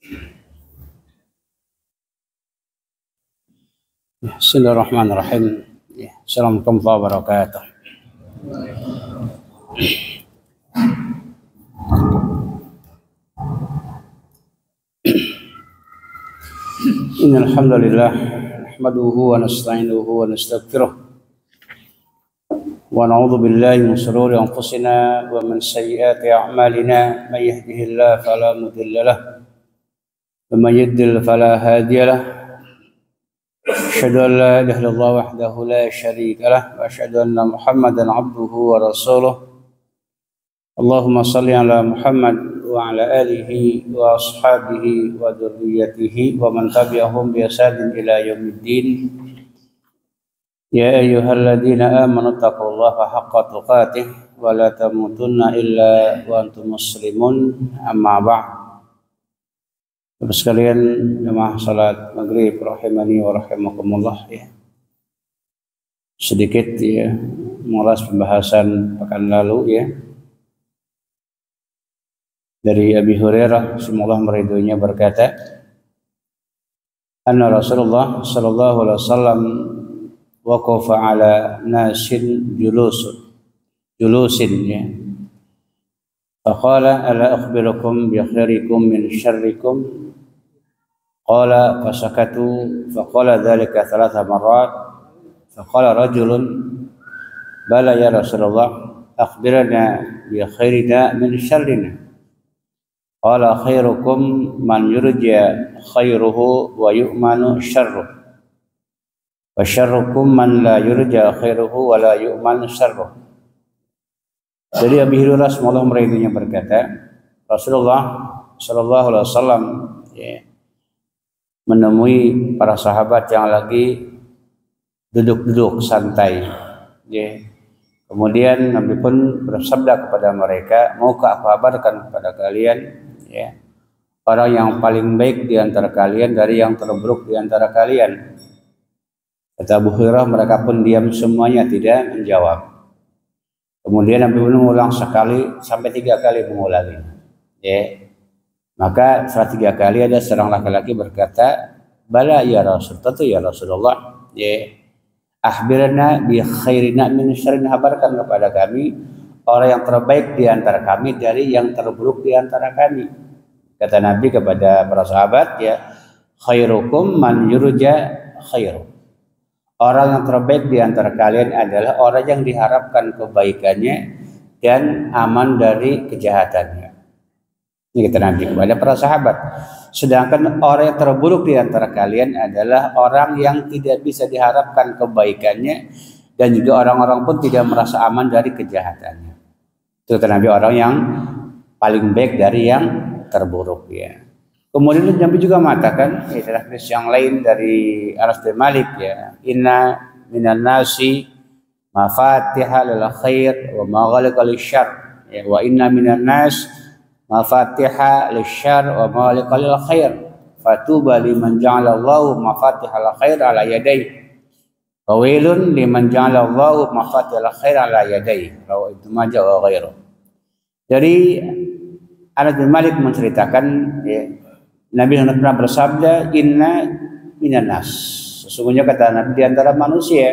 Bismillahirrahmanirrahim. Assalamualaikum warahmatullahi wabarakatuh. Innal hamdalillah nahmaduhu wa nasta'inuhu wa nastaghfiruh wa na'udzu billahi min shururi anfusina wa min sayyiati a'malina may yahdihillahu fala mudilla lahu wa may yudlil fala hadiya lahu. Asyhadu an la ilaha illallah wahdahu la syarika lah wa asyhadu anna Muhammadan abduhu wa rasuluh. Allahumma shalli ala Muhammad wa ala alihi wa ashabihi wa dzurriyyatihi wa man tabi'ahum bi ihsanin ila yaumiddin. Ya ayyuhalladzina amanu taqullaha haqqa tuqatih wa la tamutunna illa wa antum muslimun. Amma ba'd. Bapak sekalian jemaah salat maghrib rahimani wa rahimakumullah, ya. Sedikit ya mengulas pembahasan pekan lalu, ya, dari Abi Hurairah semoga meridhoinya berkata, anna Rasulullah sallallahu alaihi wasallam waqafa ala nasin julusin, ya. Faqala ala akhbirukum bi khairikum min syarrikum. Qala fasakatu faqala dhalika thalatha marrat. Faqala rajulun bala ya Rasulullah akhbirna bi khairina min syarrina. Qala khairukum man yurja khairuhu wa yu'manu syarruhu wa syarrukum man la yurja khairuhu wa la yu'manu syarruhu. Dari Abi Hurairah semoga meridhoinya berkata, Rasulullah sallallahu alaihi wasallam, ya, menemui para sahabat yang lagi duduk-duduk santai, ya. Kemudian Nabi pun bersabda kepada mereka, maukah aku kabarkan kepada kalian, ya, orang yang paling baik di antara kalian dari yang terburuk di antara kalian. Kata Abu Hurairah, mereka pun diam semuanya, tidak menjawab. Kemudian Nabi pun mengulang sekali sampai 3 kali mengulangi, ya. Maka setelah 3 kali ada seorang laki-laki berkata, bala ya Rasul, tentu ya Rasulullah, ya, akhbirna bi khairina min syarrina, habarkan kepada kami orang yang terbaik di antara kami dari yang terburuk di antara kami. Kata Nabi kepada para sahabat, ya, khairukum man yurja khairu. Orang yang terbaik di antara kalian adalah orang yang diharapkan kebaikannya dan aman dari kejahatannya. Ini kata Nabi kepada para sahabat. Sedangkan orang yang terburuk di antara kalian adalah orang yang tidak bisa diharapkan kebaikannya dan juga orang-orang pun tidak merasa aman dari kejahatannya. Itu kata Nabi, orang yang paling baik dari yang terburuk, ya. Kemudian Nabi juga mengatakan, ya, dalam hadis yang lain dari Anas bin Malik, ya, inna minan nasi mafatiha lil khair wa maghaliqa lisyarr, ya, wa inna minan nas mafatiha lisyarr wa maghaliqa lil khair, fatuba liman ja'alallahu mafatihal khair ala yadayhi wa wailun liman ja'alallahu mafatihal khair ala yadayhi, rawahu Ibnu Majah wa ghairuh. Dari Anas bin Malik menceritakan, ya, Nabi pernah bersabda, inna minan nas, sesungguhnya kata Nabi di antara manusia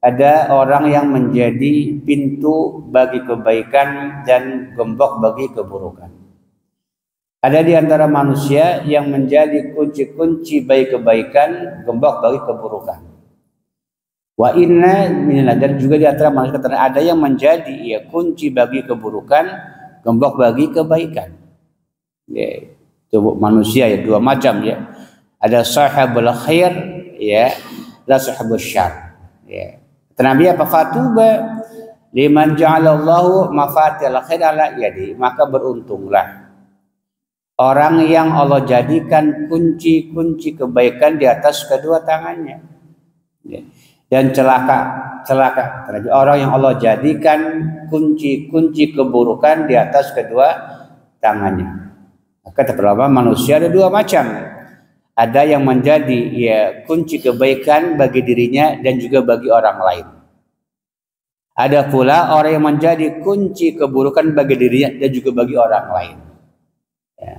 ada orang yang menjadi pintu bagi kebaikan dan gembok bagi keburukan. Ada di antara manusia yang menjadi kunci-kunci bagi kebaikan, gembok bagi keburukan. Wa inna minan, dan juga di antara manusia ada yang menjadi, ya, kunci bagi keburukan, gembok bagi kebaikan. Ya, itu manusia, ya, 2 macam, ya. Ada sahabul khair, ya, la sahabul syarr, ya. Nabi apa? Fatuba liman ja'alallahu mafatihal khair ala yadi, maka beruntunglah orang yang Allah jadikan kunci-kunci kebaikan di atas kedua tangannya, ya. Dan celaka orang yang Allah jadikan kunci-kunci keburukan di atas kedua tangannya. Maka terdapat manusia ada 2 macam. Ada yang menjadi, ya, kunci kebaikan bagi dirinya dan juga bagi orang lain. Ada pula orang yang menjadi kunci keburukan bagi dirinya dan juga bagi orang lain, ya.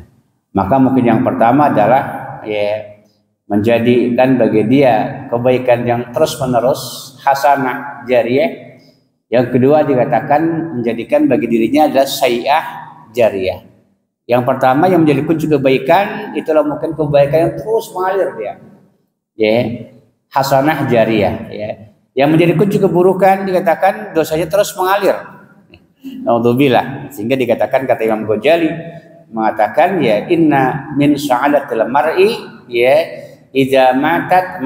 Maka mungkin yang pertama adalah ya menjadikan bagi dia kebaikan yang terus-menerus, hasanah jariyah. Yang kedua dikatakan menjadikan bagi dirinya adalah sayyi'ah jariyah. Yang pertama yang menjadi kunci kebaikan itulah mungkin kebaikan yang terus mengalir dia. Ya, hasanah jariyah ya. Yang menjadi kunci keburukan dikatakan dosanya terus mengalir. Naudzubillah. Sehingga dikatakan kata Imam Ghazali mengatakan ya inna min sa'adatil mar'i ya idza matat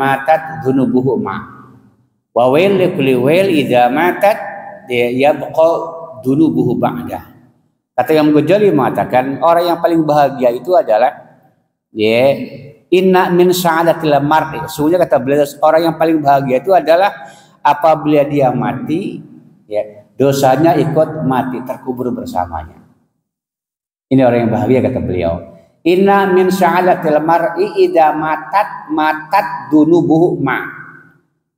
dzunubuhu ma wa wail likulli wail idza matat yabqa dzunubuhu ba'da. Kata Imam Ghazali mengatakan orang yang paling bahagia itu adalah ya inna min sa'adatil mar'i. Sesungguhnya kata beliau orang yang paling bahagia itu adalah apabila dia mati ya dosanya ikut mati terkubur bersamanya. Ini orang yang bahagia kata beliau. Inna min sa'adatil mar'i idza matat dunubuhu ma.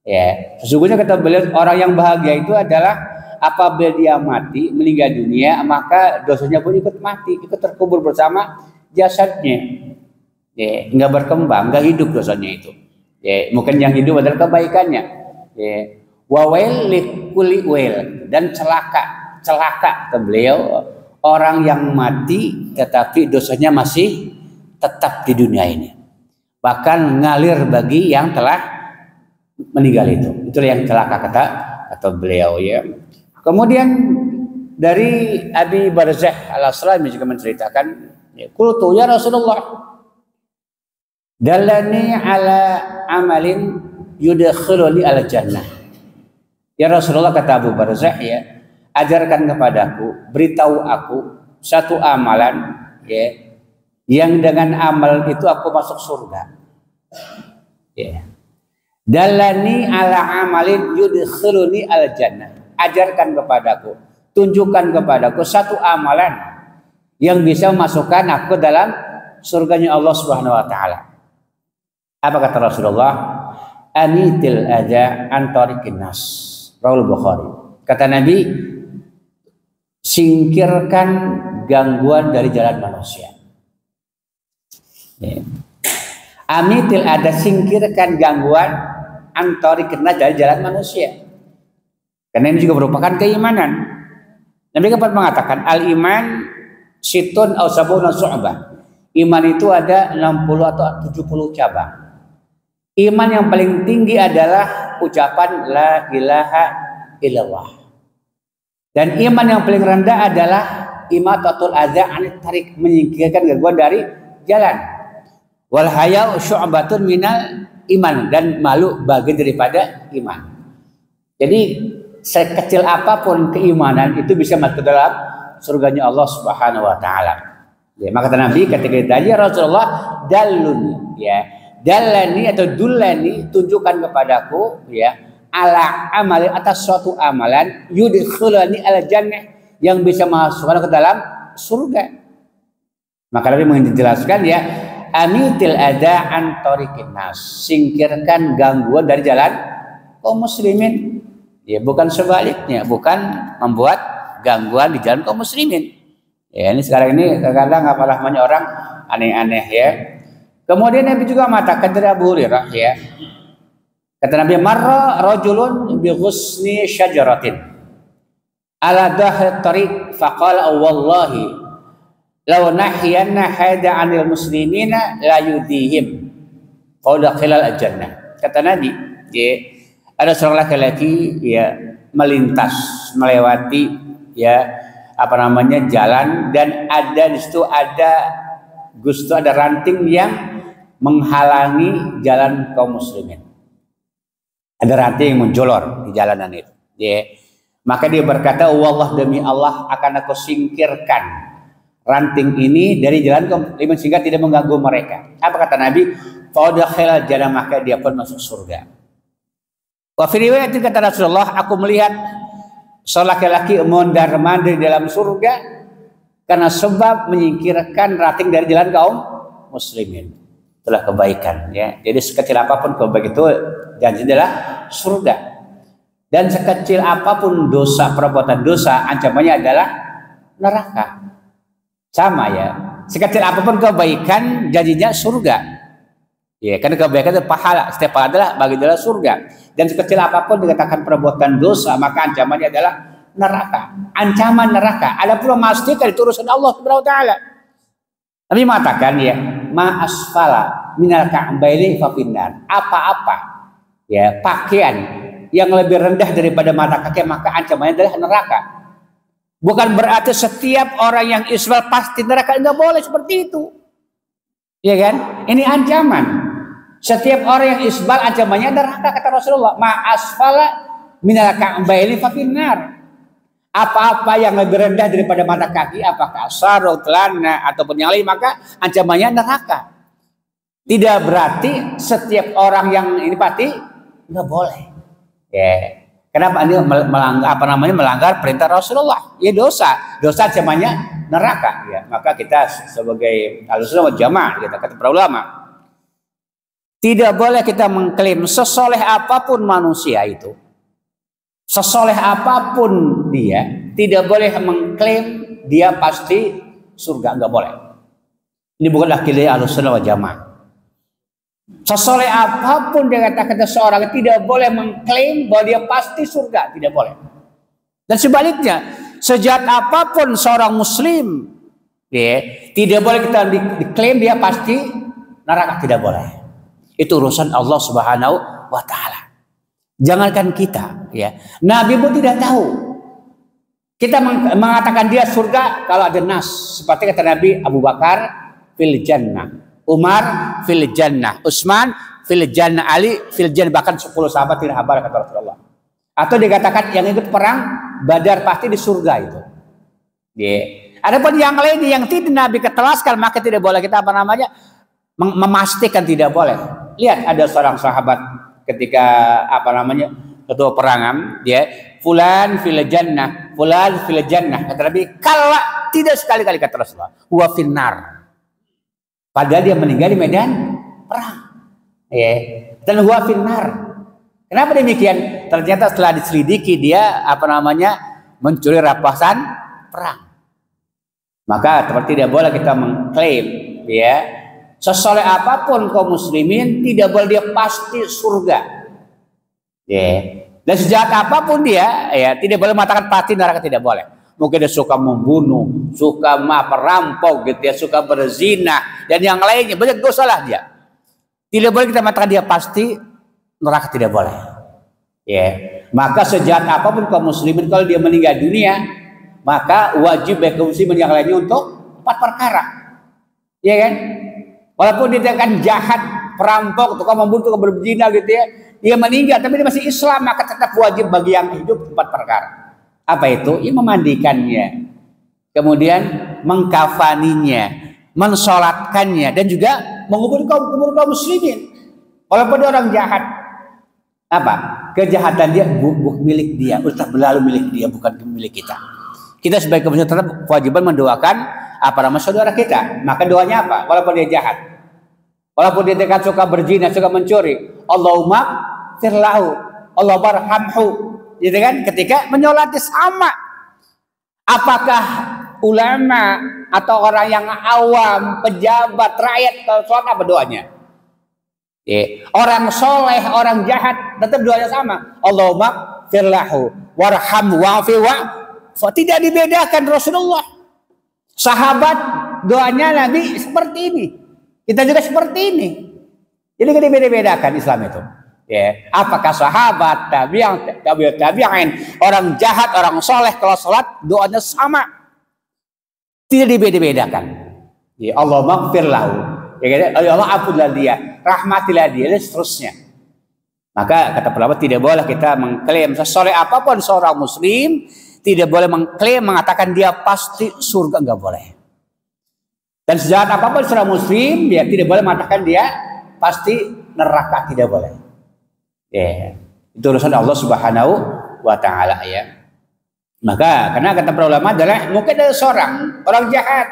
Ya, sesungguhnya kata beliau orang yang bahagia itu adalah apabila dia mati meninggal dunia maka dosanya pun ikut mati, ikut terkubur bersama jasadnya. Ya, enggak berkembang, enggak hidup dosanya itu. Ya, mungkin yang hidup adalah kebaikannya. Ya, wa wail likulli wail dan celaka kata beliau orang yang mati tetapi dosanya masih tetap di dunia ini. Bahkan ngalir bagi yang telah meninggal itu. Itulah yang celaka kata beliau ya. Kemudian dari Abi Barzah Al-Aslami juga menceritakan, ya, qultu ya Rasulullah dallani ala amalin yudkhiluni al jannah. Ya Rasulullah kata Abu Barzah ya, ajarkan kepadaku, beritahu aku satu amalan ya yang dengan amal itu aku masuk surga. Ya. Dallani ala amalin yudkhiluni al jannah. Ajarkan kepadaku, tunjukkan kepadaku satu amalan yang bisa masukkan aku dalam surganya Allah Subhanahu wa taala. Apa kata Rasulullah? Anitil adza an tariqin nas. Rawal Bukhari. Kata Nabi, singkirkan gangguan dari jalan manusia. Ya. Amitil ada singkirkan gangguan antori kena dari jalan manusia. Karena ini juga merupakan keimanan. Nabi sempat mengatakan al-iman situn aw sabuna syu'bah. Iman itu ada 60 atau 70 cabang. Iman yang paling tinggi adalah ucapan la ilaha illallah. Dan iman yang paling rendah adalah imatatul adza anit tariq, menyingkirkan gangguan dari jalan. Wal haya'u syu'batun minal iman, dan malu bagian daripada iman. Jadi sekecil apapun keimanan itu bisa masuk dalam surganya Allah Subhanahu wa taala. Ya, maka Nabi ketika ditanya Rasulullah dalluni ya, dallani atau dullani tunjukkan kepadaku ya ala amali atas suatu amalan yudkhilani al jannah yang bisa masukkan ke dalam surga. Maka Nabi menjelaskan ya amitil ada an tariqin nas, singkirkan gangguan dari jalan kaum muslimin. Ya, bukan sebaliknya, bukan membuat gangguan di jalan kaum muslimin. Ya, ini sekarang ini kadang-kadang apalah banyak orang aneh-aneh ya. Kemudian Nabi juga mengatakan dari Abu Hurairah ya. Kata Nabi, marra rajulun bi ghusni syajaratin ala dhahri tariq faqala wallahi law nahyanna hada 'anil muslimina la yudihim qala khilal al-jannah. Kata Nabi, ya, ada seorang laki-laki ya melintas melewati ya apa namanya jalan, dan ada di situ ada gusto, ada ranting yang menghalangi jalan kaum muslimin. Ada ranting yang menjolor di jalanan itu. Ya. Maka dia berkata, wallah demi Allah akan aku singkirkan ranting ini dari jalan kaum muslimin sehingga tidak mengganggu mereka. Apa kata Nabi? Fa'udkhilal jannah, maka dia pun masuk surga. Wa fi riwayat kata Rasulullah, aku melihat seorang laki-laki mondar-mandir di dalam surga karena sebab menyingkirkan ranting dari jalan kaum muslimin. Itulah kebaikan ya. Jadi sekecil apapun kebaikan itu janji adalah surga. Dan sekecil apapun dosa, perbuatan dosa, ancamannya adalah neraka. Sama ya. Sekecil apapun kebaikan janjinya surga. Ya, karena kebaikan itu pahala, setiap pahala adalah bagi adalah surga. Dan sekecil apapun dikatakan perbuatan dosa, maka ancamannya adalah neraka. Ancaman neraka. Ada pula memastikan itu urusan Allah Subhanahu wa taala. Nabi mengatakan ya, ma asfala minal ka'baini fa finnar. Apa-apa ya, pakaian yang lebih rendah daripada mata kaki maka ancamannya adalah neraka. Bukan berarti setiap orang yang isbal pasti neraka, enggak boleh seperti itu. Ya kan? Ini ancaman. Setiap orang yang isbal ancamannya neraka kata Rasulullah. Ma asfala minal ka'baini fa finnar. Apa-apa yang lebih rendah daripada mata kaki, apakah sarung, celana ataupun yang lain, maka ancamannya neraka. Tidak berarti setiap orang yang ini pasti nggak boleh. Ya. Kenapa ini melanggar perintah Rasulullah? Ya dosa ancamannya neraka. Ya, maka kita sebagai Ahlussunnah wal Jamaah, kita kata para ulama, tidak boleh kita mengklaim sesoleh apapun manusia itu. Sesoleh apapun dia, tidak boleh mengklaim dia pasti surga, enggak boleh. Ini bukanlah akidah Ahlussunnah wal Jamaah. Sesoleh apapun dia katakan seseorang tidak boleh mengklaim bahwa dia pasti surga, tidak boleh. Dan sebaliknya, sejahat apapun seorang muslim, ya, tidak boleh kita diklaim dia pasti neraka, tidak boleh. Itu urusan Allah Subhanahu wa taala. Jangankan kita, ya. Nabi pun tidak tahu. Kita mengatakan dia surga kalau ada nas. Seperti kata Nabi, Abu Bakar fil jannah, Umar fil jannah, Utsman fil jannah, Ali fil jannah, bahkan 10 sahabat tidak kabar kata Rasulullah. Atau dikatakan yang ikut perang Badar pasti di surga itu. Ya. Adapun yang lain yang tidak Nabi ketelaskan maka tidak boleh kita memastikan, tidak boleh. Lihat ada seorang sahabat ketika ketua perangan, dia fulan fil jannah, fulan fil jannah, kata Nabi, kala, tidak sekali-kali kata Rasulullah, huwa finnar, padahal dia meninggal di medan perang, ya, dan huwa finnar. Kenapa demikian? Ternyata setelah diselidiki dia mencuri rampasan perang. Maka tidak boleh kita mengklaim, ya, sesoleh apapun kaum muslimin tidak boleh dia pasti surga. Ya. Dan sejahat apapun dia, ya, tidak boleh mengatakan pasti neraka, tidak boleh. Mungkin dia suka membunuh, suka perampok gitu ya, suka berzina dan yang lainnya, banyak dosa lah dia. Tidak boleh kita mengatakan dia pasti neraka, tidak boleh. Ya. Maka sejahat apapun kaum muslimin kalau dia meninggal dunia, maka wajib bagi kaum muslimin yang lainnya untuk 4 perkara. Ya kan? Walaupun dia akan jahat, perampok, tukang membunuh, tukang berzina gitu ya, dia meninggal tapi dia masih Islam, maka tetap wajib bagi yang hidup 4 perkara. Apa itu? Ya, memandikannya, kemudian mengkafaninya, mensolatkannya, dan juga mengubur kaum muslimin. Walaupun dia orang jahat, apa? Kejahatan dia bukan milik dia, sudah berlalu milik dia, bukan milik kita. Kita sebagai muslim tetap kewajiban mendoakan saudara kita. Maka doanya apa? Walaupun dia jahat, walaupun dia suka berzina, suka mencuri, Allahumma firlahu, Allah barhamhu, gitu kan? Ketika menyolati sama. Apakah ulama atau orang yang awam, pejabat, rakyat, kalau sholat apa doanya? Orang soleh, orang jahat, tetap doanya sama. Allahumma firlahu, warhamhu, wa'fi tidak dibedakan Rasulullah. Sahabat doanya Nabi seperti ini, kita juga seperti ini. Jadi tidak dibeda-bedakan Islam itu. Ya, apakah sahabat, tabi'in, orang jahat, orang soleh, kalau sholat doanya sama, tidak dibeda-bedakan. Ya, Allah maghfir lahu, ya, Allah ampunilah dia, rahmatilah dia, dan seterusnya. Maka kata ulama tidak boleh kita mengklaim sesoleh apapun seorang muslim, tidak boleh mengklaim mengatakan dia pasti surga, enggak boleh. Dan sejahat apapun seorang muslim, dia tidak boleh mengatakan dia pasti neraka, tidak boleh. Ya, itu urusan Allah Subhanahu wa taala, ya. Maka karena kata para ulama adalah mungkin ada seorang orang jahat,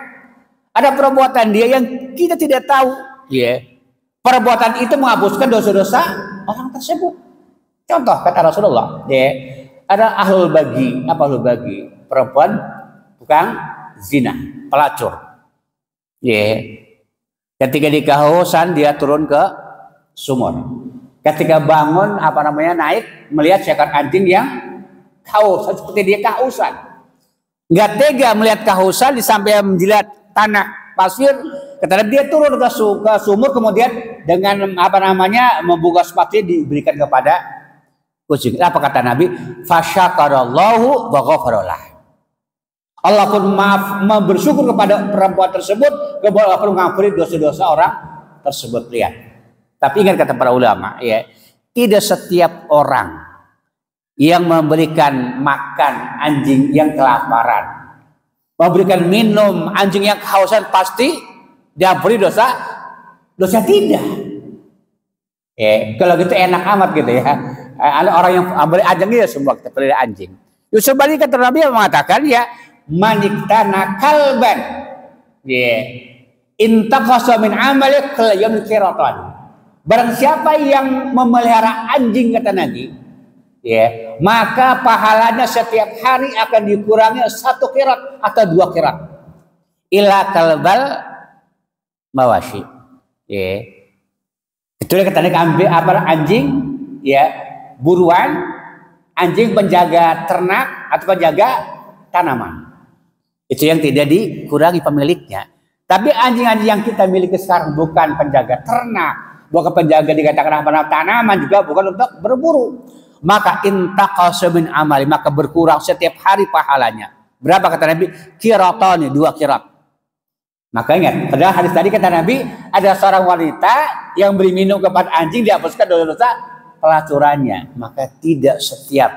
ada perbuatan dia yang kita tidak tahu, ya. Perbuatan itu menghapuskan dosa-dosa orang tersebut. Contoh kata Rasulullah, ya. Ada ahlul bagi, apa ahlul bagi? Perempuan tukang zina, pelacur. Ketika di kehausan dia turun ke sumur. Ketika bangun naik melihat seekor anjing yang haus, seperti dia kehausan. Nggak tega melihat kehausan sampai menjilat tanah pasir, kata dia turun ke sumur, kemudian dengan membuka sepatu diberikan kepada kucing. Apa kata Nabi? Fasyakarallahu wa ghafaralah. Allah pun bersyukur kepada perempuan tersebut, kemudian Allah pun mengampuni dosa-dosa orang tersebut. Lihat. Tapi ingat kata para ulama, tidak setiap orang yang memberikan makan anjing yang kelaparan, memberikan minum anjing yang kehausan pasti diampuni dosa tidak. Kalau gitu enak amat gitu ya. Ada orang yang beri anjing dia semua kita beri anjing. Justru balik kata Nabi yang mengatakan maniktana kalban intaqasa min amali kal yawm qiratan. Barang siapa yang memelihara anjing kata Nabi, maka pahalanya setiap hari akan dikurangi 1 qirat atau 2 qirat. Ila kalbal mawashi. Kecuali kata Nabi ambil anjing buruan, anjing penjaga ternak atau penjaga tanaman. Itu yang tidak dikurangi pemiliknya. Tapi anjing-anjing yang kita miliki sekarang bukan penjaga ternak, bukan penjaga dikatakan tanaman, juga bukan untuk berburu. Maka intaqasa min amali, maka berkurang setiap hari pahalanya. Berapa kata Nabi? Qiratani, 2 qirat. Maka ingat, pada hadis tadi kata Nabi, ada seorang wanita yang beri minum kepada anjing, dihapuskan dosa-dosa pelacurannya. Maka tidak setiap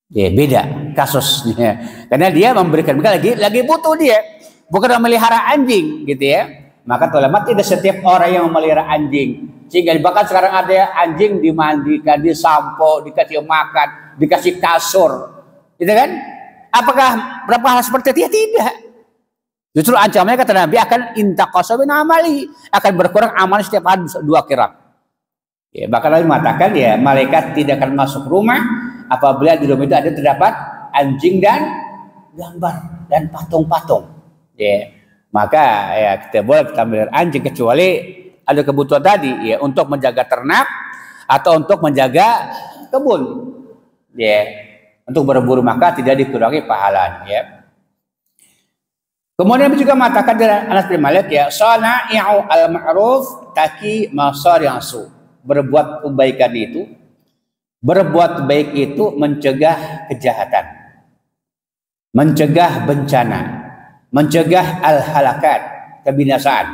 beda kasusnya, karena dia memberikan lagi butuh, dia bukan memelihara anjing gitu ya. Maka ulama tidak setiap orang yang memelihara anjing, sehingga bahkan sekarang ada anjing dimandikan, disampo, dikasih makan, dikasih kasur, gitu kan? Apakah berapa hal seperti itu? Ya tidak. Justru ancamannya kata Nabi akan intaqasa min amali, akan berkurang amal setiap hari 2 qirat. Bahkan Nabi mengatakan malaikat tidak akan masuk rumah apabila di rumah itu terdapat anjing dan gambar dan patung-patung. Maka kita boleh melihara anjing kecuali ada kebutuhan tadi untuk menjaga ternak atau untuk menjaga kebun. Untuk berburu maka tidak dikurangi pahalanya. Kemudian juga mengatakan dari Anas bin Malik sana'i'u al-ma'ruf taki masari'u su. Berbuat kebaikan itu, berbuat baik itu mencegah kejahatan, mencegah bencana, mencegah al-halakat, kebinasaan.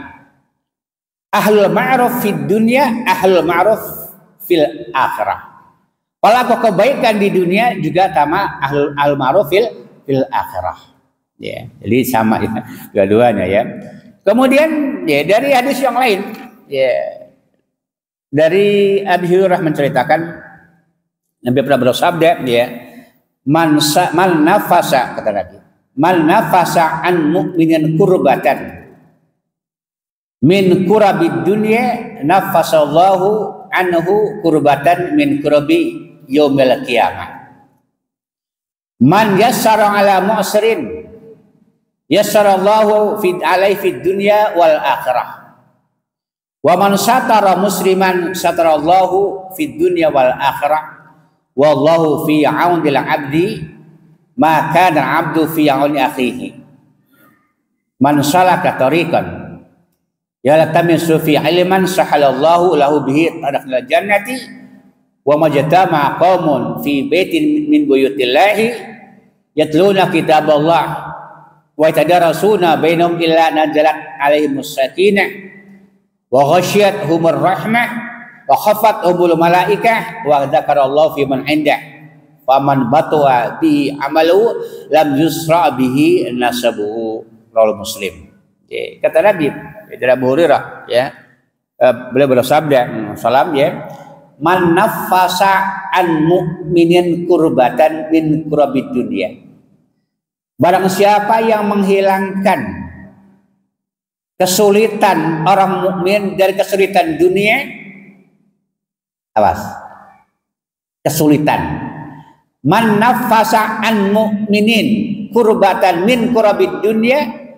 Ahlul ma'ruf fid dunya, ahlul ma'ruf fil akhirah. Pelaku kebaikan di dunia juga sama ahlul ma'ruf fil akhirah. Jadi sama dua-duanya Kemudian dari hadis yang lain dari Abi Hurairah menceritakan Nabi pernah bersabda man nafasa kata Nabi, man nafasa an mu'minin kurbatan min kurabid dunya nafasallahu anhu kurbatan min kurabi yaumil qiyamah. Man yassara ala mu'sirin yassarallahu alaihi fid dunya wal akhirah. Wa man satara musliman satarallahu fid dunya wal akhirah. Wallahu fi aunil abdi ma kana abdu fi auni akhihi. Man salaka tariqan yaltamisu fi ilman sahalallahu lahu bihi tariqal jannati wa majtama qaumun fi baitin min buyutillahi yatluna kitaballah wa yatadarasuna bainahum illa nazalat alaihimus sakinah wa ghasyiyatuhumur rahmah wa khafathumul malaikah wa dzakarallahu fi man indah faman batwa bi amalu lam yusra bihi nasabuhu. Rawal Muslim. Kata Nabi dari Abu Hurairah beliau bersabda salam man nafasa an mu'minin kurbatan min kurabid dunya. Barang siapa yang menghilangkan kesulitan orang mukmin dari kesulitan dunia, awas, kesulitan. Man nafasa an mu'minin kurbatan min kurabid dunya,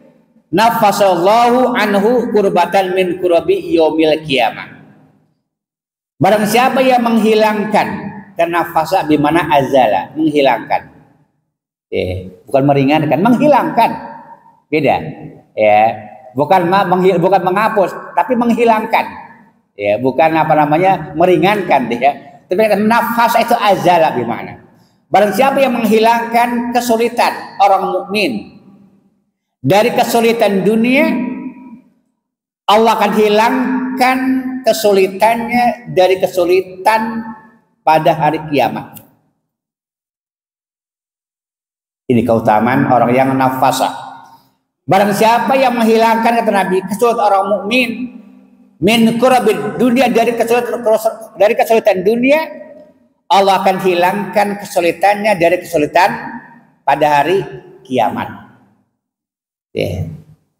nafasallahu anhu kurbatan min kurabi yaumil qiyamah. Barang siapa yang menghilangkan, karena fasa bimana azala, menghilangkan. Bukan meringankan, menghilangkan. Beda. Ya, bukan menghapus, tapi menghilangkan. Ya, bukan meringankan ya. Tapi nafasa itu azala bimana. Barang siapa yang menghilangkan kesulitan orang mukmin dari kesulitan dunia, Allah akan hilangkan kesulitannya dari kesulitan pada hari kiamat. Ini keutamaan orang yang nafasa. Barang siapa yang menghilangkan, kata Nabi, kesulitan orang mukmin min kurabid dunia, dari kesulitan dunia, Allah akan hilangkan kesulitannya dari kesulitan pada hari kiamat.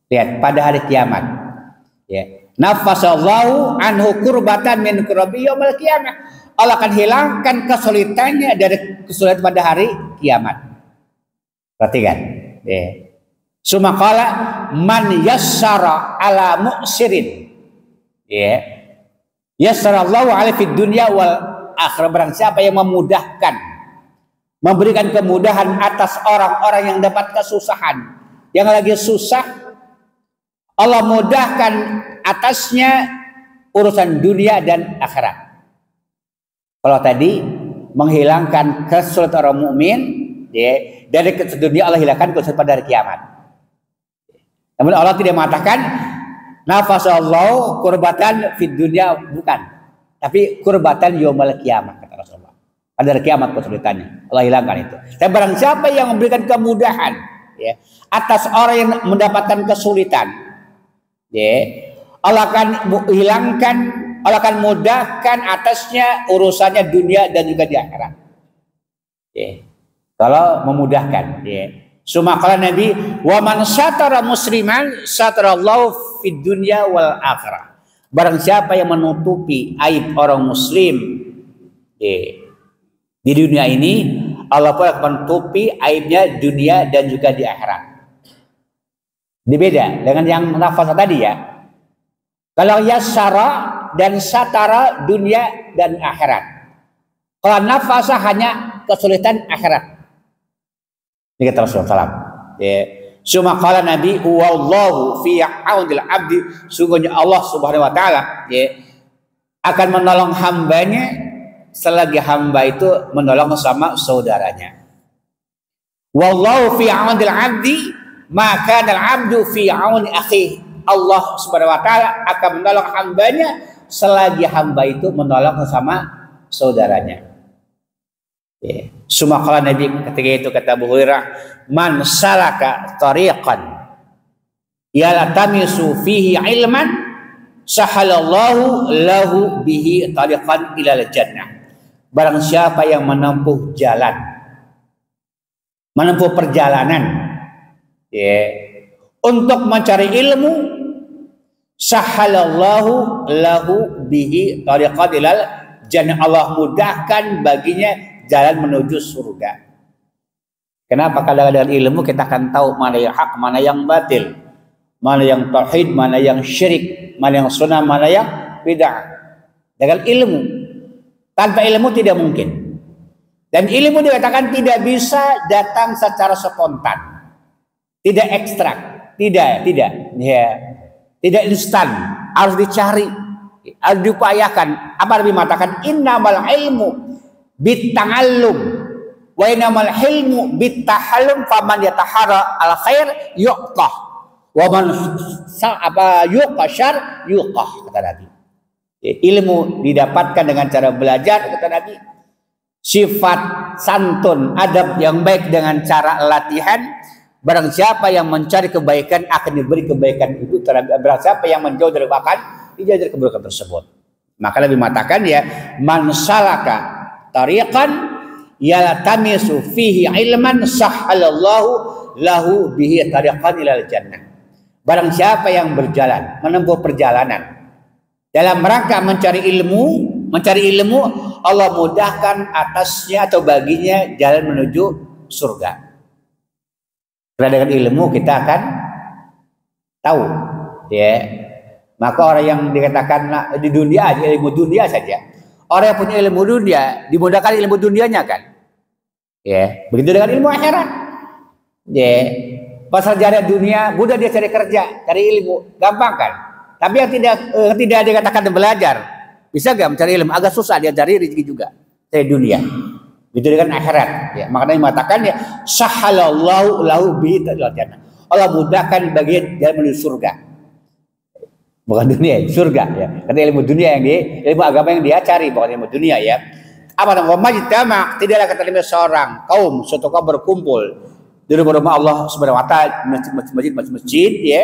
Lihat, pada hari kiamat. Nafasallahu anhu kurbatan min kurabi yaumil qiyamah. Allah akan hilangkan kesulitannya dari kesulitan pada hari kiamat. Perhatikan. Sumaqala man yassara ala mu'sirin. Yassarallahu alaihi fid dunya wal akhirah. Barang siapa yang memudahkan, memberikan kemudahan atas orang-orang yang dapat kesusahan, yang lagi susah, Allah mudahkan atasnya urusan dunia dan akhirat. Kalau tadi menghilangkan kesulitan orang mukmin, dari dunia Allah hilangkan kesulitan pada hari kiamat. Namun Allah tidak mengatakan nafasallahu kurbatan fid dunya, bukan, tapi kurbatan yaumil qiyamah, kata Rasulullah. Pada hari kiamat kesulitannya Allah hilangkan itu. Dan barang siapa yang memberikan kemudahan atas orang yang mendapatkan kesulitan, Allah akan hilangkan, Allah akan mudahkan atasnya urusannya dunia dan juga di akhirat. Kalau memudahkan. Suma qala Nabi, wa man satara musliman satarallahu fid dunya wal akhirah. Barang siapa yang menutupi aib orang muslim di dunia ini, Allah pun akan menutupi aibnya dunia dan juga di akhirat. Dibeda dengan yang nafas tadi ya. Kalau yassara dan satara dunia dan akhirat. Kalau nafasa hanya kesulitan akhirat. Ini kata Rasulullah SAW. Suma qala Nabi, wallahu fi aunil abdi. Sungguhnya Allah Subhanahu wa taala akan menolong hambanya selagi hamba itu menolong sama saudaranya. Wallahu fi aunil abdi, maka al abdu fi auni akhi. Allah Subhanahu wa taala akan menolong hambanya selagi hamba itu menolong sama saudaranya. Suma qala Nabi, ketika itu kata Abu Hurairah, man salaka tariqan yaltamisu fihi ilman sahalallahu lahu bihi tariqan ilal jannah. Barang siapa yang menempuh jalan, menempuh perjalanan untuk mencari ilmu, sahalallahu lahu bihi tariqan ilal jannah. Allah mudahkan baginya jalan menuju surga. Kenapa? Kalau dengan ilmu kita akan tahu mana yang hak, mana yang batil, mana yang tauhid, mana yang syirik, mana yang sunnah, mana yang bid'ah. Dengan ilmu. Tanpa ilmu tidak mungkin. Dan ilmu dikatakan tidak bisa datang secara spontan, tidak ekstrak, tidak instan, harus dicari, harus diupayakan. Apa Nabi mengatakan, innamal ilmu bita'allum wa innamal hilmu bitahallum, faman yatahara al khair yuqtah wa man yuqashar yuqah, kata Nabi. Ilmu didapatkan dengan cara belajar, kata Nabi. Sifat santun, adab yang baik dengan cara latihan. Barang siapa yang mencari kebaikan akan diberi kebaikan itu. Barang siapa yang menjauh dari kebaikan, dijauh dari keburukan tersebut. Maka lebih mengatakan man salaka tariqan yaltamisu fihi ilman sahhalallahu lahu bihi tariqan ilal jannah. Barang siapa yang berjalan, menempuh perjalanan dalam rangka mencari ilmu, Allah mudahkan atasnya atau baginya jalan menuju surga. Karena dengan ilmu kita akan tahu, ya. Maka orang yang dikatakan di dunia aja, ilmu dunia saja, orang yang punya ilmu dunia dimudahkan ilmu dunianya kan, ya. Begitu dengan ilmu akhirat, ya. Pasal cari dunia mudah dia cari kerja, cari ilmu gampang kan. Tapi yang tidak dikatakan belajar, bisa gak mencari ilmu? Agak susah, dia cari rezeki juga dari dunia. Itu dengan akhirat. Ya, makanya mengatakan ya sahhalallahu lahu bihi jannah. Allah mudahkan bagian dia menuju surga. Bukan dunia, surga ya. Karena ilmu dunia yang ilmu agama yang dia cari, bukan ilmu dunia ya. Apa namanya? Majtama, tidaklah kata seorang kaum suatu kaum berkumpul di rumah Allah Subhanahu wa taala, masjid ya.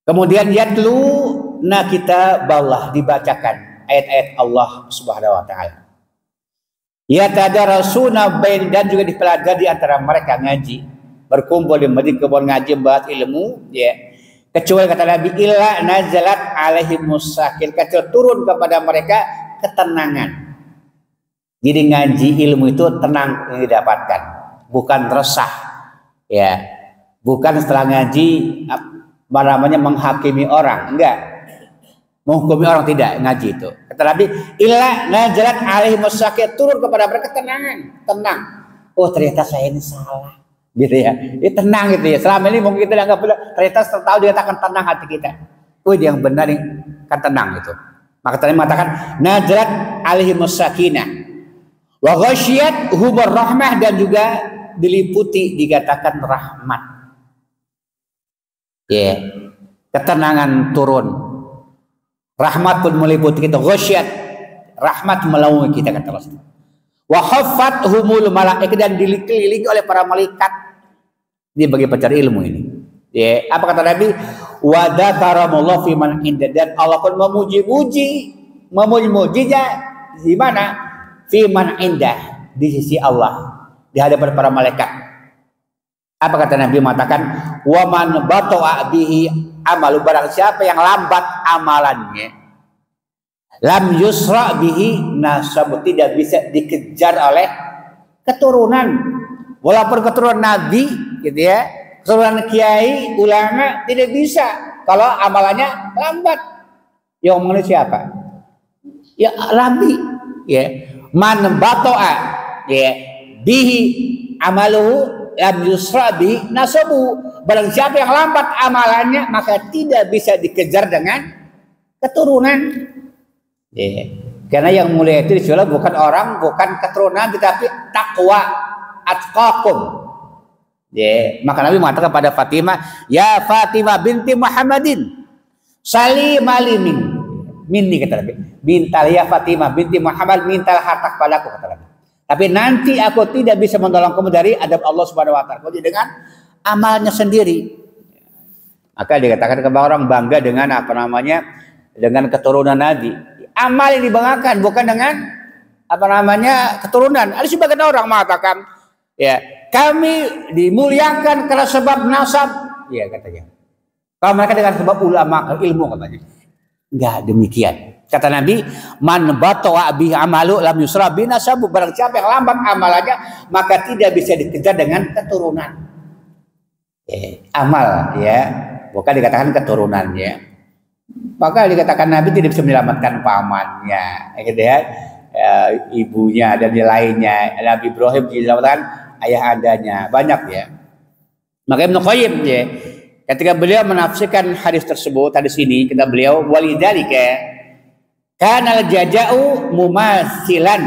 Kemudian yatlu kitaballah, dibacakan ayat-ayat Allah Subhanahu wa taala. Yatadarasuna bain, dan juga dipelajari di antara mereka, ngaji, berkumpul di masjid kebun ngaji bahas ilmu ya. Kecuali kata Nabi illa nazalat alaihimus sakin, kecuali turun kepada mereka ketenangan. Jadi ngaji ilmu itu tenang yang didapatkan, bukan resah ya. Bukan setelah ngaji namanya menghakimi orang, enggak. Menghukumi orang, tidak, ngaji itu. Kata Nabi, illa nazalat alaihimus sakin, turun kepada mereka ketenangan, tenang. Oh, ternyata saya ini salah. Gitu ya. Ini tenang gitu ya. Selama ini mungkin kita anggap ternyata tahu dia akan tenang hati kita. Oh, dia yang benar ini kan tenang itu. Maka tadi mengatakan nazalat alaihimus sakinah wa ghasyiyat humur rahmah, dan juga diliputi dikatakan rahmat. Ya. Ketenangan turun. Rahmat pun meliputi kita, ghasyat, rahmat melalui kita, kata Rasul. Wa haffathumul malaikah, dan dikelilingi oleh para malaikat. Dia bagi pencari ilmu ini. Ya, apa kata Nabi? Wa dzakaramullah fi man inda, dan Allah pun memuji-mujinya di mana? Fi man inda, di sisi Allah, di hadapan para malaikat. Apa kata Nabi? Mengatakan wa man bata'a bihi amalu, barang siapa yang lambat amalannya, lam yusra bihi nasab, tidak bisa dikejar oleh keturunan, walaupun keturunan nabi gitu ya, keturunan kiai ulama, tidak bisa kalau amalannya lambat. Yang ngomongin siapa? Ya nabi ya. Man bata'a ya bihi amaluhu lam yusra bi nasabu, barang siapa yang lambat amalannya maka tidak bisa dikejar dengan keturunan. Karena yang mulia itu disuruh bukan orang, bukan keturunan, tetapi takwa, atqakum. Maka Nabi mengatakan pada Fatimah, ya Fatimah binti Muhammadin salimali minni, kata Nabi, mintal ya Fatimah binti Muhammad, mintal harta kepadaku, kata Nabi. Tapi nanti aku tidak bisa menolong kamu dari adab Allah Subhanahu wa taala dengan amalnya sendiri. Maka dikatakan kepada orang bangga dengan apa namanya? Dengan keturunan Nabi. Amal yang dibanggakan bukan dengan apa namanya? Keturunan. Ada sebagian orang mengatakan, ya, kami dimuliakan karena sebab nasab, ya katanya. Kalau mereka dengan sebab ulama, ilmu katanya. Enggak demikian. Kata Nabi, man bata'a bi amalu lam yusra bi nasabu, barang siapa yang lambat amalannya maka tidak bisa dikejar dengan keturunan. Amal ya, bukan dikatakan keturunannya. Maka dikatakan Nabi tidak bisa menyelamatkan pamannya, gitu ya, ibunya dan lainnya. Nabi Ibrahim diselamatkan ayahandanya, banyak ya. Maka Ibnu Qayyim ya, ketika beliau menafsirkan hadis tersebut, hadis ini kata beliau, walidzalika kana al-jaza'u mumatsilan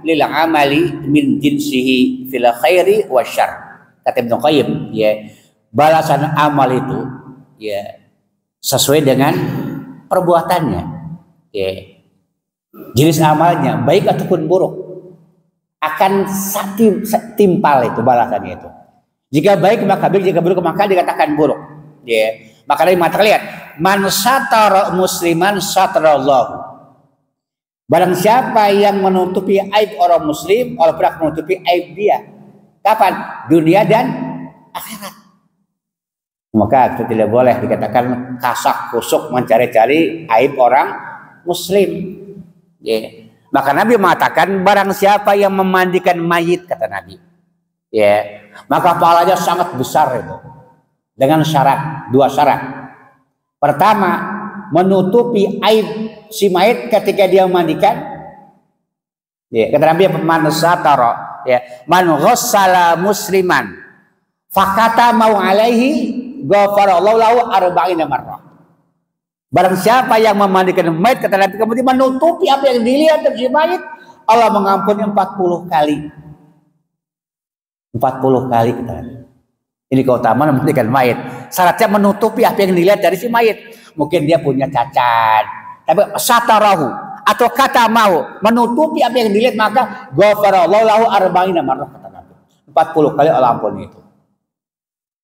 lil amali min jinsihi fil khairi wasyarr. Kata Ibnu Qayyim ya, balasan amal itu ya sesuai dengan perbuatannya. Ya. Jenis amalnya baik ataupun buruk akan timpal itu balasannya itu. Jika baik maka baik, jika buruk maka dikatakan buruk. Ya. Maka dari mata lihat, man satara musliman satarallahu. Barang siapa yang menutupi aib orang muslim, Allah pernah menutupi aib dia. Kapan? Dunia dan akhirat. Maka itu tidak boleh dikatakan kasak kusuk mencari-cari aib orang muslim. Maka Nabi mengatakan barang siapa yang memandikan mayit, kata Nabi, maka pahalanya sangat besar itu. Dengan syarat, dua syarat. Pertama, menutupi aib si mayit ketika dia memandikan. Ya, kata Nabi man satara, ya, man ghassala musliman fakata mau alaihi ghafarallahu lahu arba'ina marrah. Barang siapa yang memandikan mayit, kata Nabi, kemudian menutupi apa yang dilihat dari si mayit, Allah mengampuni 40 kali. 40 kali, kata Nabi. Ini keutamaan memandikan mayit. Syaratnya menutupi apa yang dilihat dari si mayit. Mungkin dia punya cacat, tapi satarahu atau kata mau menutupi apa yang dilihat, maka ghafarallahu lahu arba'ina marrah, kata Nabi. 40 kali Allah ampuni itu.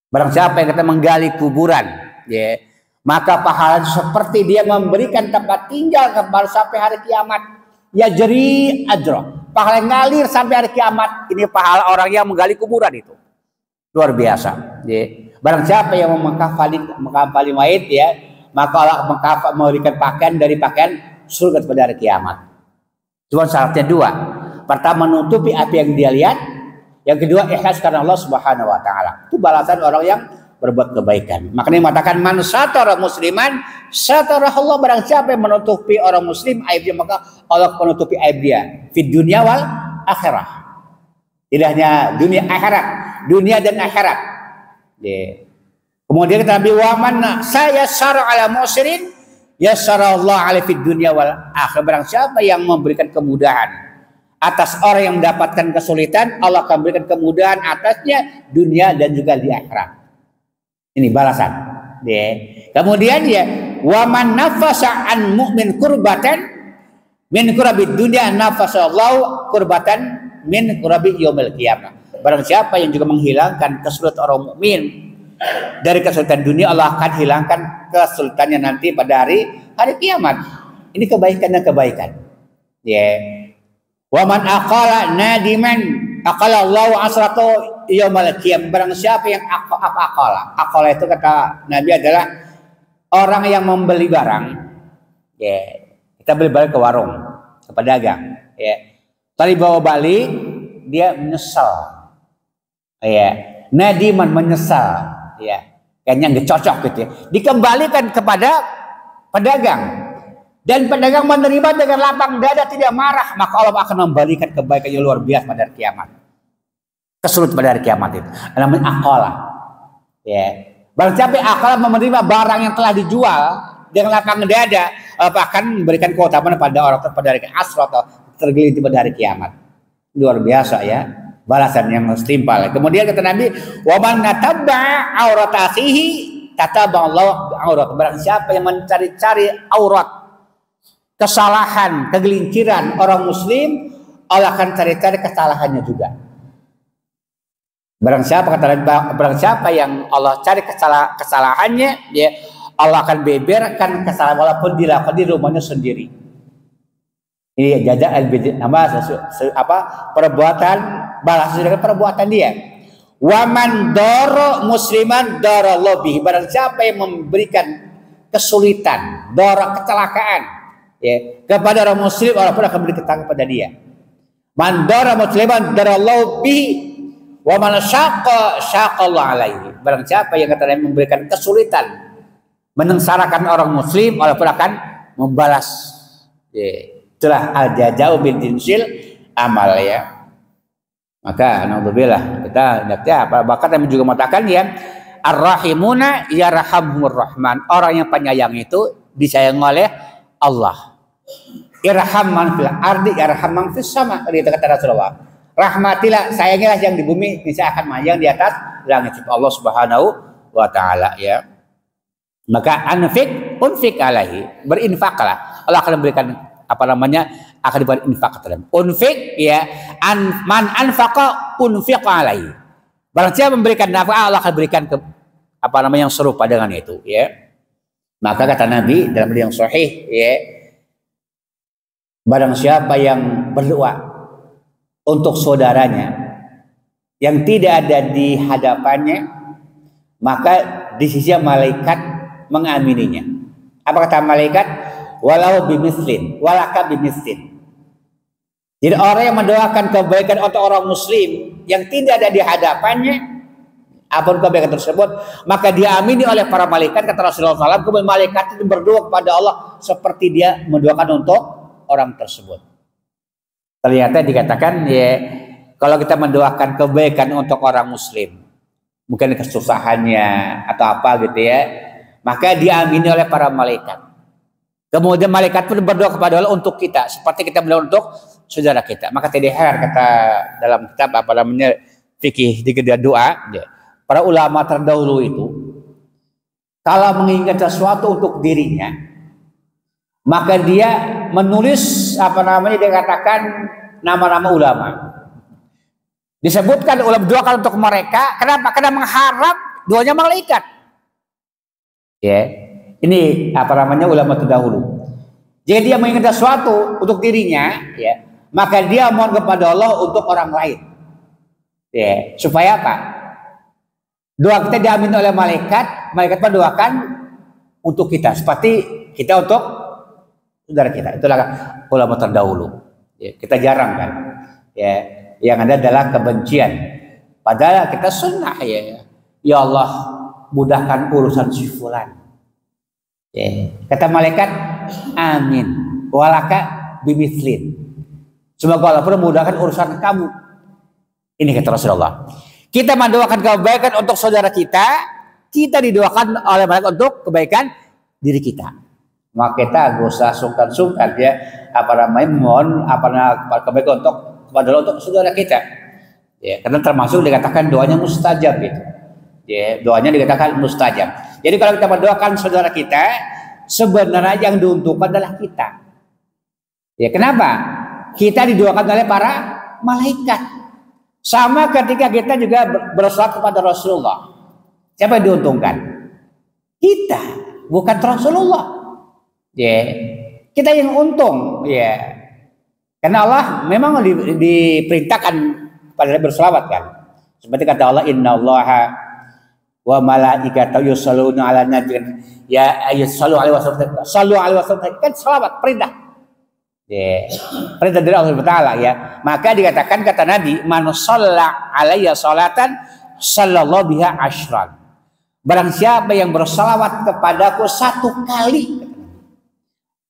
Barang siapa yang kata menggali kuburan, ya, maka pahala seperti dia memberikan tempat tinggal kepada sampai hari kiamat. Ya jeri ajra, pahala yang ngalir sampai hari kiamat. Ini pahala orang yang menggali kuburan itu luar biasa. Ya. Barang siapa yang mengkafani mayit, ya, maka Allah memberikan pakaian dari pakaian surga pada hari kiamat. Cuma syaratnya dua. Pertama, menutupi apa yang dia lihat. Yang kedua, ikhlas karena Allah Subhanahu wa taala. Itu balasan orang yang berbuat kebaikan. Makanya mengatakan man satara musliman satara Allah, barang siapa yang menutupi orang muslim aibnya, maka Allah menutupi aib dia di dunia wal akhirah. Tidak hanya dunia akhirat, dunia dan akhirat. Yeah. Kemudian kata Nabi, wa man saya syara ala musirin yassara Allah alaihi fid dunya wal akhirah. Barang siapa yang memberikan kemudahan atas orang yang mendapatkan kesulitan, Allah akan berikan kemudahan atasnya dunia dan juga di akhirat. Ini balasan. Ya. Kemudian ya, wa man nafasa an mu'min kurbatan min kurabid dunya nafasallahu kurbatan min kurabi yaumil qiyamah. Barang siapa yang juga menghilangkan kesulitan orang mukmin dari kesulitan dunia, Allah akan hilangkan kesulitannya nanti pada hari kiamat. Ini kebaikan dan kebaikan. Ya. Wa man aqala nadiman aqala Allahu asratu yaumal qiyamah. Barang siapa yang aqala itu kata Nabi adalah orang yang membeli barang. Ya, kita beli barang ke warung, ke pedagang, ya. Tadi bawa balik, dia menyesal. Ya, nadiman menyesal, ya. Kayaknya nggak cocok gitu ya. Dikembalikan kepada pedagang. Dan pedagang menerima dengan lapang dada, tidak marah, maka Allah akan memberikan kebaikan yang luar biasa pada hari kiamat. Kesulitan pada hari kiamat itu namanya aqala. Ya. Barang siapa aqala menerima barang yang telah dijual dengan lapang dada, akan memberikan keutamaan pada orang pada hari asrat atau tergelincir pada hari kiamat. Luar biasa ya, balasan yang setimpal. Kemudian kata Nabi, wa man natabba auratasihi tataballahu aurat. Barang siapa yang mencari-cari aurat, kesalahan, kegelinciran orang muslim, Allah akan cari-cari kesalahannya juga. Barang siapa yang Allah cari kesalahannya, ya, Allah akan beberkan kesalahan walaupun dilakukan di rumahnya sendiri. Ini jajak perbuatan balas dengan perbuatan dia. Waman doro musliman doro lobby. Barang siapa yang memberikan kesulitan, doro kecelakaan, ya, kepada orang muslim, Allah pun akan beri ketangkap pada dia. Man dara musliman darallahu bihi wa man syaqallahu alaihi. Barang siapa yang kata memberikan kesulitan, menengsarakan orang muslim, Allah pun akan membalas. Ya, itulah al-jazau bil jinsil amal, ya. Maka naudzubillah, kita bahkan kami juga mengatakan ya, ar-rahimuna yarhamur rahman. Orang yang penyayang itu disayang oleh Allah. Irham man fil ardi irham man fis sama, itu kata Rasulullah. Rahmatilah, sayangilah yang di bumi, bisa akan yang di atas langit. Allah Subhanahu wa taala, ya. Maka unfik alaihi, berinfaklah. Allah akan memberikan akan diberikan infak terhadap. Unfik, ya, man anfaqa unfiq alaihi. Barang siapa memberikan nafkah, Allah akan berikan yang serupa dengan itu, ya. Maka kata Nabi dalam hadis yang sahih, ya, barang siapa yang berdoa untuk saudaranya yang tidak ada di hadapannya, maka di sisi malaikat mengamininya. Apa kata malaikat? Walau bimislin, walaka bimislin. Jadi orang yang mendoakan kebaikan untuk orang muslim yang tidak ada di hadapannya, apapun kebaikan tersebut, maka diamini oleh para malaikat. Kata Rasulullah SAW, kemudian malaikat itu berdoa kepada Allah seperti dia mendoakan untuk orang tersebut. Ternyata dikatakan ya, kalau kita mendoakan kebaikan untuk orang muslim, mungkin kesusahannya atau apa gitu ya, maka diamini oleh para malaikat. Kemudian malaikat pun berdoa kepada Allah untuk kita, seperti kita berdoa untuk saudara kita. Maka tidak heran kata dalam kitab apa namanya fikih di doa, ya, para ulama terdahulu itu kalau menginginkan sesuatu untuk dirinya, maka dia menulis apa namanya, dikatakan nama-nama ulama. Disebutkan ulama doakan untuk mereka. Kenapa? Karena mengharap doanya malaikat. Ya, ini apa namanya ulama terdahulu. Jadi dia menginginkan sesuatu untuk dirinya, ya, maka dia mohon kepada Allah untuk orang lain. Ya, supaya apa? Doa kita diamin oleh malaikat, malaikat mendoakan untuk kita, seperti kita untuk saudara kita. Itulah ulama terdahulu. Ya, kita jarang kan. Ya, yang ada adalah kebencian. Padahal kita sunnah ya. Ya Allah, mudahkan urusan si fulan. Ya. Kata malaikat, amin. Walaka bimithlin. Semoga Allah pun mudahkan urusan kamu. Ini kata Rasulullah. Kita mendoakan kebaikan untuk saudara kita, kita didoakan oleh malaikat untuk kebaikan diri kita. Maka kita gak usah sungkan-sungkan ya, apa namanya, mohon apa namanya kebaikan kepada Allah untuk saudara kita. Ya, karena termasuk dikatakan doanya mustajab itu. Ya, doanya dikatakan mustajab. Jadi kalau kita mendoakan saudara kita, sebenarnya yang diuntungkan adalah kita. Ya, kenapa? Kita didoakan oleh para malaikat. Sama ketika kita juga bersolat kepada Rasulullah. Siapa yang diuntungkan? Kita, bukan Rasulullah. Ya, kita yang untung, ya. Karena Allah memang diperintahkan pada berselawat kan. Seperti kata Allah, innallaha wa malaikatahu yusholluna 'alan nabi ya ayyusallu alaihi wasallam. Sallu alaihi wasallam kan selawat perintah. Ya, perintah dari Allah Taala ya. Maka dikatakan kata Nabi, man shalla alayya salatan sallallahu biha asyran. Barang siapa yang berselawat kepadaku 1 kali,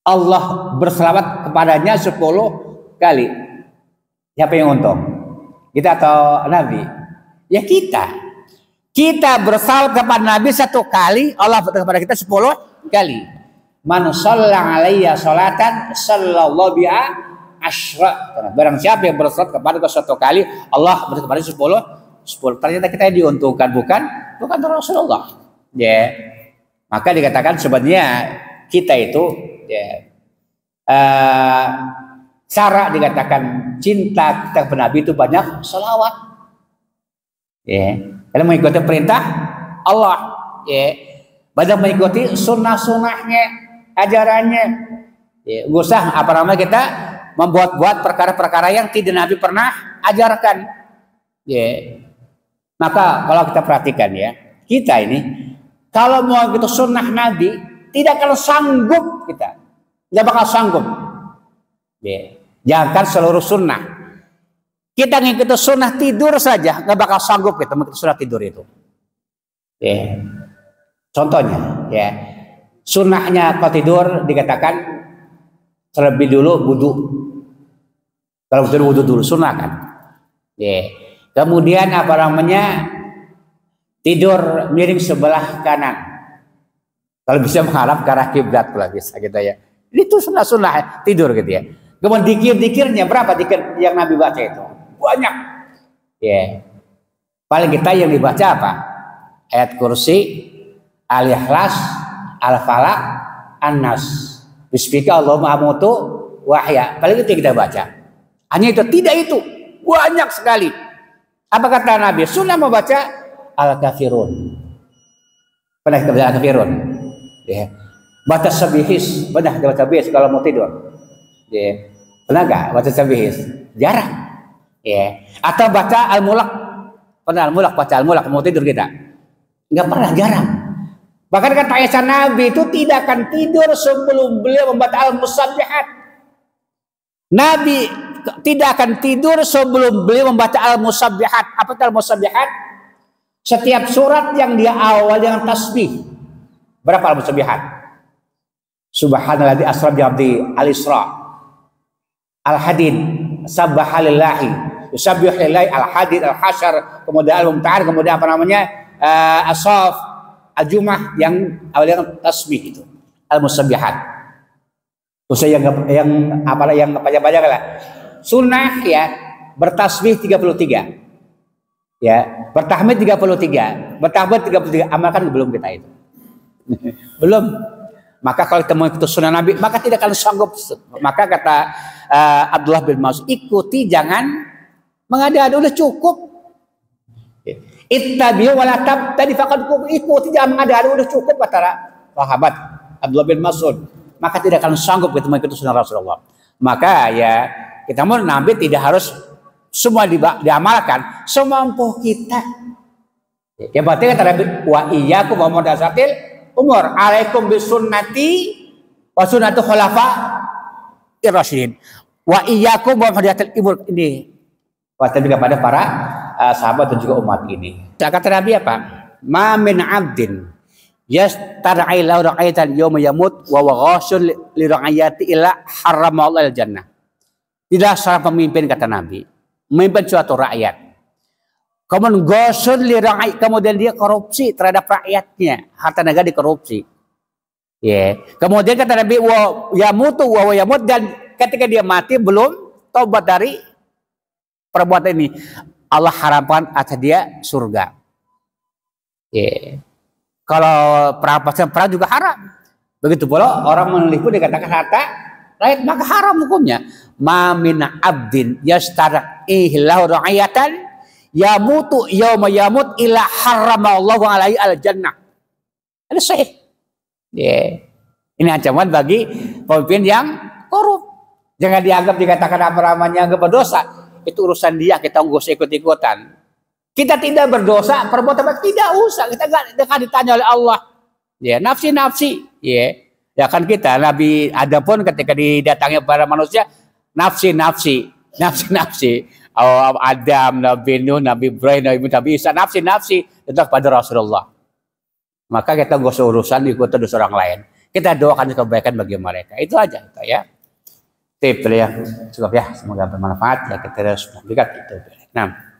Allah berselawat kepadanya 10 kali. Siapa yang untung? Kita atau Nabi? Ya kita. Kita bersalawat kepada Nabi 1 kali, Allah kepada kita 10 kali. Man shalla alayya salatan sallallahu biha asyra. Barang siapa yang bersalawat kepada aku 1 kali, Allah bersalawat kepada 10. Ternyata kita diuntungkan, bukan Rasulullah. Ya. Maka dikatakan sebenarnya kita itu ya, cara dikatakan cinta kita kepada Nabi itu banyak selawat. Ya, karena mengikuti perintah Allah. Ya, banyak mengikuti sunnah-sunnahnya, ajarannya. Ya, gak usah apa namanya kita membuat-buat perkara-perkara yang tidak Nabi pernah ajarkan. Ya, maka kalau kita perhatikan ya, kita ini kalau mau gitu sunnah Nabi tidak akan sanggup kita. Tidak bakal sanggup. Ya. Jangan seluruh sunnah. Kita ngikutin sunnah tidur saja, nggak bakal sanggup kita mengikuti sunnah tidur itu. Ya. Contohnya, ya, sunnahnya kalau tidur dikatakan terlebih dulu wudu. Kalau betul wudu dulu sunnah kan. Ya. Kemudian apa namanya, tidur miring sebelah kanan. Kalau bisa mengharap ke arah kiblat kalau bisa kita ya. Itu sunnah tidur gitu ya. Kemudian dikirnya berapa dikir yang Nabi baca itu? Banyak. Ya. Paling kita yang dibaca apa? Ayat kursi, Al-Ikhlas, Al-Falaq, An-Nas. Bismika Allahumma amutu wahya. Paling itu kita baca. Hanya itu, tidak itu. Banyak sekali. Apa kata Nabi? Sunnah membaca Al-Kafirun. Pernah kita baca Al-Kafirun? Ya. Baca sabihis. Pernah kita baca sabihis kalau mau tidur? Ya. Pernah gak baca sabihis? Jarang. Ya. Atau baca Al-Mulaq. Pernah Al-Mulaq, baca Al-Mulaq mau tidur kita? Enggak pernah, jarang. Bahkan kata Aisyah, Nabi itu tidak akan tidur sebelum beliau membaca Al-Musabbihat. Nabi tidak akan tidur sebelum beliau membaca Al-Musabbihat. Apa itu Al-Musabbihat? Setiap surat yang dia awal dengan tasbih. Berapa al-musabbihat? Subhanalladzi asra bi 'abdi al-Isra. Al-Hadid, Sabbahalillahi, Yusabbihu lillahi, Al-Hadid, Al-Hasyr, kemudian Al-Mumtahan, kemudian apa namanya? As-Saff, Al-Jum'ah yang awal dengan tasbih itu. Al-musabbihat. Terus yang baca lah. Sunnah ya, bertasbih 33. Ya, bertahmid 33, bertahmid 33, amalkan belum kita itu. Belum. Maka kalau kita mengikuti sunnah Nabi, maka tidak akan sanggup. Maka kata Abdullah bin Mas'ud, ikuti, jangan mengada-ada, udah cukup. Ittabi'u wa la tabtadi faqad ikuti, jangan mengada-ada, udah cukup kata sahabat Abdullah bin Mas'ud. Maka tidak akan sanggup kita mengikuti sunnah Rasulullah. Maka ya kita mau Nabi tidak harus semua diamalkan semampu kita. Ya berarti kata Nabi, wa iyyakum wa muhdatsatil umur, alaikum bisunnati wa sunnatu khulafa ir-rasyidin. Wa iyyakum wa muhdatsatil umur, ini wasiat kepada para sahabat dan juga umat ini. Kata Nabi apa? Ma min 'abdin yastar'i lahu ra'ayatan yawma yamut wa ghashun li ra'ayati illa haramallahu al-jannah. Tidak seorang pemimpin, kata Nabi, memimpin suatu rakyat, kemudian gosun li rakyat, kemudian dia korupsi terhadap rakyatnya, harta negara dikorupsi. Ya, kemudian kata Nabi, wa yamutu wa yamut, dan ketika dia mati belum tobat dari perbuatan ini, Allah haramkan atas dia surga. Ya. Kalau perampasan perang juga haram. Begitu pula orang menipu dikatakan harta rakyat, maka haram hukumnya. Ma min 'abdin yastar'ihi lahu ra'ayatan yamutu yauma yamut illa haramallahu alaihi al-jannah. Ada sahih. Yeah. Ini ancaman bagi pemimpin yang korup. Jangan dianggap dikatakan apa namanya anggap berdosa. Itu urusan dia, kita nggak usah ikut-ikutan. Kita tidak berdosa, perbuatan tidak usah. Kita nggak ditanya oleh Allah. Ya, nafsi-nafsi. Ya. Ya kan kita, Nabi Adam pun ketika didatangi para manusia, nafsi-nafsi. Adam, Nabi Nuh, Nabi Ibrahim, Nabi Isa, nafsi-nafsi. Itu pada Rasulullah. Maka kita gak usah urusan ikutan dosa orang lain. Kita doakan kebaikan bagi mereka. Itu aja kita ya. Tip ya. Cukup ya. Semoga bermanfaat. Ya kita harus mendekat itu. Nah.